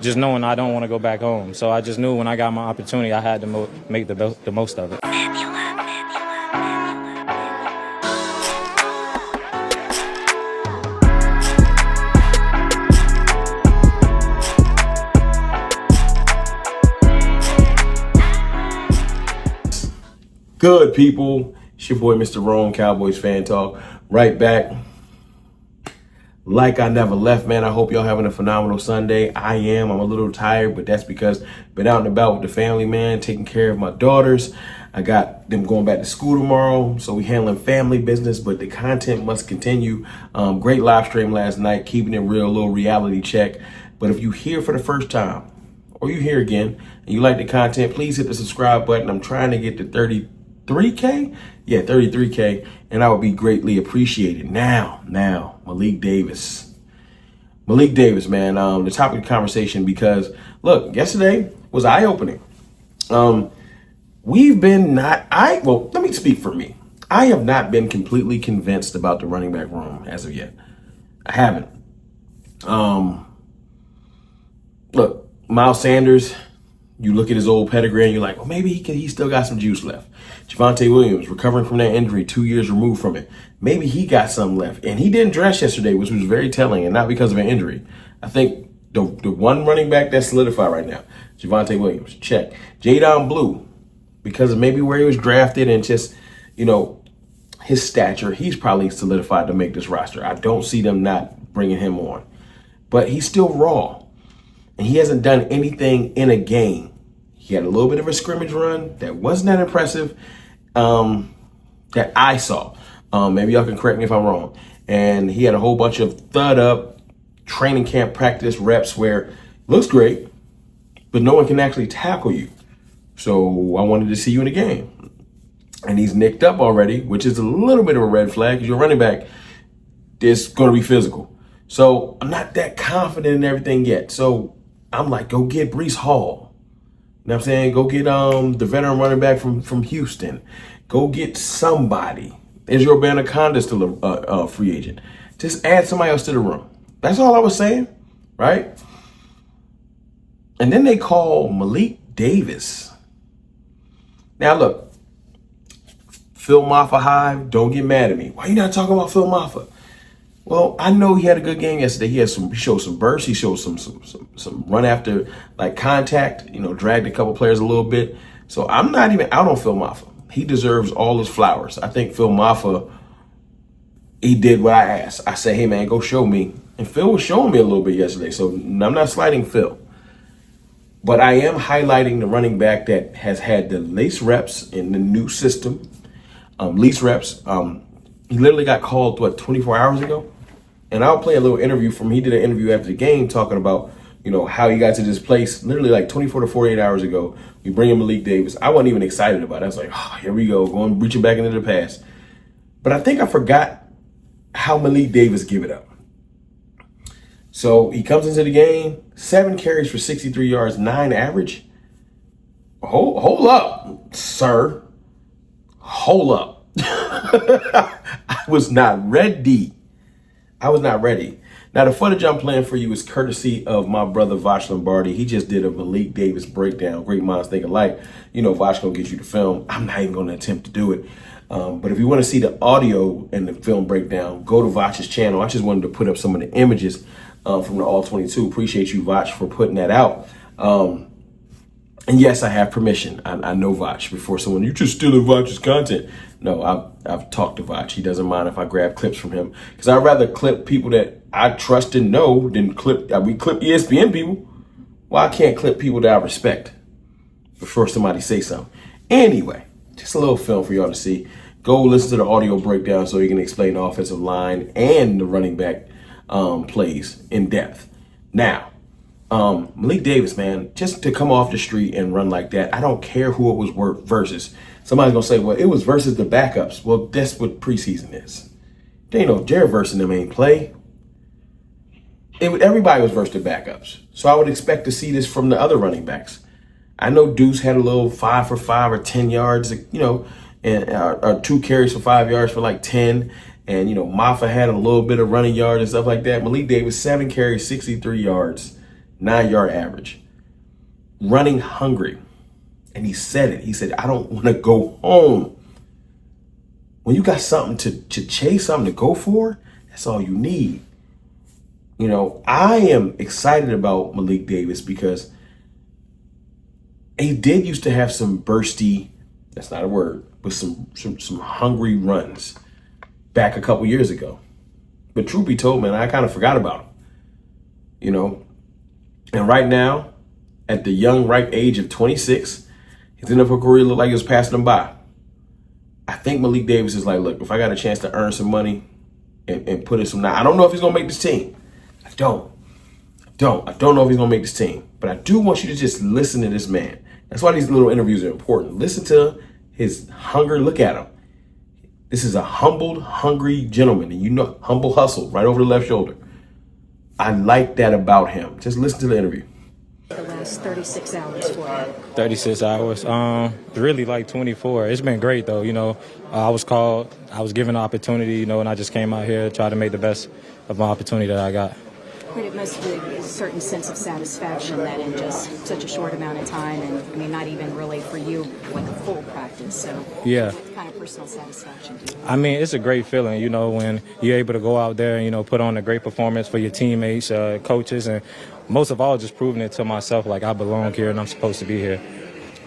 just knowing I don't want to go back home. So I just knew when I got my opportunity, I had to make the most of it. Good people, it's your boy Mr. Rome, Cowboys Fan Talk, right back. Like I never left, man. I hope y'all having a phenomenal Sunday. I am. I'm a little tired, but that's because I've been out and about with the family, man, taking care of my daughters. I got them going back to school tomorrow, so we handling family business, but the content must continue. Great live stream last night, keeping it real, little reality check. But if you here for the first time, or you here again, and you like the content, please hit the subscribe button. I'm trying to get to 33K? Yeah, 33K, and I would be greatly appreciated. Now, Malik Davis. Malik Davis, man, the topic of conversation, because, look, yesterday was eye-opening. Well, let me speak for me. I have not been completely convinced about the running back room as of yet. I haven't. Look, Miles Sanders, you look at his old pedigree and you're like, well, maybe he still got some juice left. Javonte Williams, recovering from that injury, 2 years removed from it. Maybe he got something left. And he didn't dress yesterday, which was very telling, and not because of an injury. I think the one running back that's solidified right now, Javonte Williams, check. Jadon Blue, because of maybe where he was drafted and just, his stature, he's probably solidified to make this roster. I don't see them not bringing him on. But he's still raw. And he hasn't done anything in a game. He had a little bit of a scrimmage run that wasn't that impressive that I saw. Maybe y'all can correct me if I'm wrong. And he had a whole bunch of thud-up training camp practice reps where looks great, but no one can actually tackle you. So I wanted to see you in the game. And he's nicked up already, which is a little bit of a red flag because your running back is going to be physical. So I'm not that confident in everything yet. So I'm like, go get Breece Hall. You know what I'm saying? Go get the veteran running back from Houston. Go get somebody. Israel Anaconda's still a free agent. Just add somebody else to the room. That's all I was saying, right? And then they call Malik Davis. Now look, Phil Maffa Hive, don't get mad at me. Why you not talking about Phil Maffa? Well, I know he had a good game yesterday. He showed some bursts. He showed some run after contact. Dragged a couple players a little bit. So I'm not even out on Phil Maffa. He deserves all his flowers. I think Phil Maffa, he did what I asked. I said, hey man, go show me. And Phil was showing me a little bit yesterday. So I'm not slighting Phil, but I am highlighting the running back that has had the least reps in the new system. Least reps. He literally got called, 24 hours ago? And I'll play a little interview from, he did an interview after the game talking about, how he got to this place literally like 24 to 48 hours ago. We bring in Malik Davis. I wasn't even excited about it. I was like, oh, here we go, reaching back into the past. But I think I forgot how Malik Davis give it up. So he comes into the game, 7 carries for 63 yards, 9 average. Hold up, sir. Hold up. I was not ready. Now, the footage I'm playing for you is courtesy of my brother, Vash Lombardi. He just did a Malik Davis breakdown. Great minds think alike. Vash gonna get you the film. I'm not even gonna attempt to do it. But if you want to see the audio and the film breakdown, go to Vash's channel. I just wanted to put up some of the images from the All 22. Appreciate you, Vash, for putting that out. And yes, I have permission. I know Vach. Before someone, you just stealing Vach's content. No, I've talked to Vach. He doesn't mind if I grab clips from him. Because I'd rather clip people that I trust and know than we clip ESPN people. Well, I can't clip people that I respect before somebody say something. Anyway, just a little film for y'all to see. Go listen to the audio breakdown so you can explain the offensive line and the running back plays in depth. Now, Malik Davis, man, just to come off the street and run like that, I don't care who it was versus. Somebody's going to say, well, it was versus the backups. Well, that's what preseason is. They know Jared versus them ain't play. Everybody was versus the backups. So I would expect to see this from the other running backs. I know Deuce had a little 5 for 5 or 10 yards, and 2 carries for 5 yards for like 10. And, Maffa had a little bit of running yards and stuff like that. Malik Davis, 7 carries, 63 yards. 9-yard average, running hungry. And he said it. He said, I don't want to go home. When you got something to chase, something to go for, that's all you need. You know, I am excited about Malik Davis because he did used to have some bursty, that's not a word, but some hungry runs back a couple years ago. But truth be told, man, I kind of forgot about him. You know, and right now, at the young, ripe age of 26, his NFL career looked like he was passing him by. I think Malik Davis is like, look, if I got a chance to earn some money and put in some, now I don't know if he's gonna make this team. I don't know if he's gonna make this team. But I do want you to just listen to this man. That's why these little interviews are important. Listen to his hunger. Look at him. This is a humbled, hungry gentleman. And you know, humble hustle right over the left shoulder. I like that about him. Just listen to the interview. The last 36 hours for him. 36 hours. Really like 24. It's been great though. You know, I was called, I was given an opportunity, you know, and I just came out here to try to make the best of my opportunity that I got. But it must be a certain sense of satisfaction that in just such a short amount of time, and I mean, not even really for you, like a full practice. So yeah, what kind of personal satisfaction do you have? I mean, it's a great feeling, you know, when you're able to go out there and, you know, put on a great performance for your teammates, coaches, and most of all, just proving it to myself, like I belong here and I'm supposed to be here.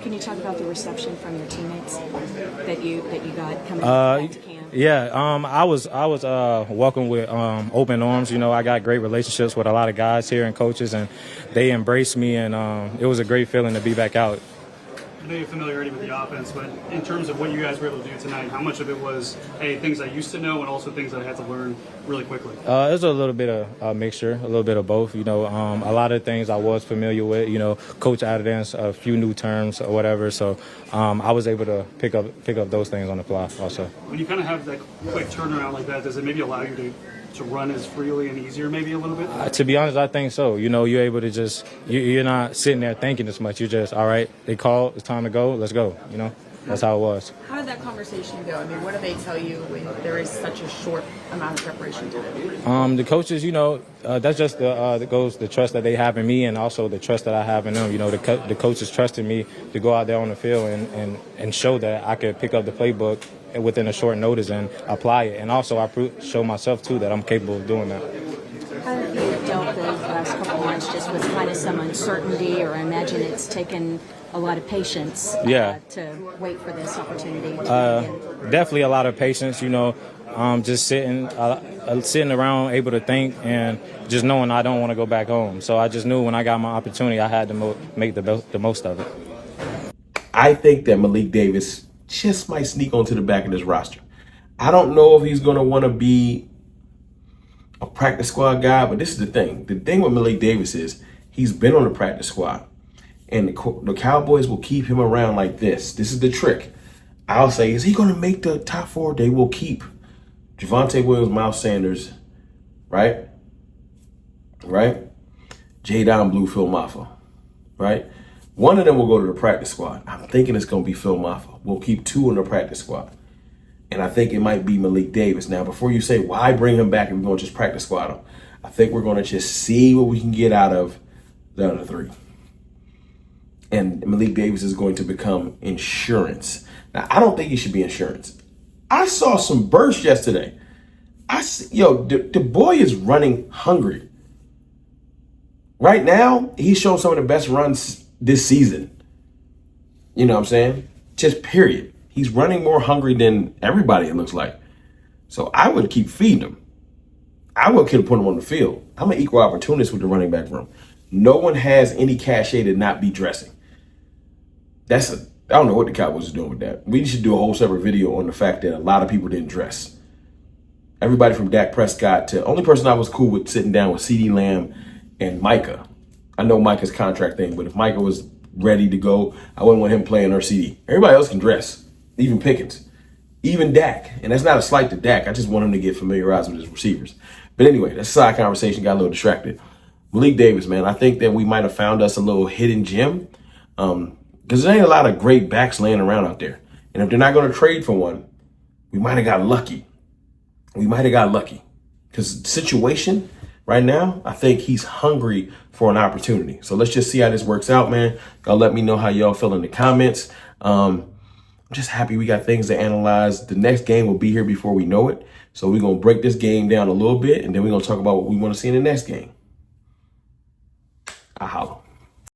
Can you talk about the reception from your teammates that you got coming back to camp? Yeah, I was welcomed with open arms. You know, I got great relationships with a lot of guys here and coaches, and they embraced me, and it was a great feeling to be back out. I know you have familiarity with the offense, but in terms of what you guys were able to do tonight, how much of it was, hey, things I used to know and also things that I had to learn really quickly? It was a little bit of a mixture, a little bit of both. You know, a lot of things I was familiar with. You know, Coach added in a few new terms or whatever, so I was able to pick up those things on the fly also. When you kind of have that quick turnaround like that, does it maybe allow you to run as freely and easier maybe a little bit? To be honest, I think so. You know, you're able to just, you're not sitting there thinking as much. You're just, all right, they called, it's time to go, let's go. You know, that's how it was. How did that conversation go? I mean, what do they tell you when there is such a short amount of preparation time? The coaches, you know, that's just the trust that they have in me and also the trust that I have in them. You know, the coaches trusted me to go out there on the field and show that I could pick up the playbook within a short notice and apply it. And also I show myself, too, that I'm capable of doing that. How have you dealt the last couple of months just with kind of some uncertainty, or I imagine it's taken a lot of patience to wait for this opportunity? Definitely a lot of patience, you know, just sitting around able to think and just knowing I don't want to go back home. So I just knew when I got my opportunity, I had to make the most of it. I think that Malik Davis just might sneak onto the back of this roster. I don't know if he's going to want to be a practice squad guy, but this is the thing. The thing with Malik Davis is he's been on the practice squad, and the Cowboys will keep him around like this. This is the trick. I'll say, is he going to make the top 4? They will keep Javonte Williams, Miles Sanders, right? Jadon Blue, Phil Maffa, right? One of them will go to the practice squad. I'm thinking it's going to be Phil Maffa. We'll keep 2 in the practice squad. And I think it might be Malik Davis. Now, before you say, why bring him back if we're going to just practice squad him? I think we're going to just see what we can get out of the other 3. And Malik Davis is going to become insurance. Now, I don't think he should be insurance. I saw some bursts yesterday. The boy is running hungry. Right now, he's showing some of the best runs this season. You know what I'm saying? Just period. He's running more hungry than everybody, it looks like. So I would keep feeding him. I would keep putting him on the field. I'm an equal opportunist with the running back room. No one has any cachet to not be dressing. I don't know what the Cowboys are doing with that. We should do a whole separate video on the fact that a lot of people didn't dress. Everybody from Dak Prescott to, only person I was cool with sitting down with CeeDee Lamb and Micah. I know Micah's contract thing, but if Micah was ready to go, I wouldn't want him playing or CD. Everybody else can dress, even Pickens, even Dak. And that's not a slight to Dak. I just want him to get familiarized with his receivers. But anyway, that's a side conversation. Got a little distracted. Malik Davis, man, I think that we might have found us a little hidden gem because there ain't a lot of great backs laying around out there. And if they're not going to trade for one, we might have got lucky. Because the situation right now, I think he's hungry for an opportunity. So let's just see how this works out, man. Y'all let me know how y'all feel in the comments. I'm just happy we got things to analyze. The next game will be here before we know it. So we're going to break this game down a little bit, and then we're going to talk about what we want to see in the next game. I holla.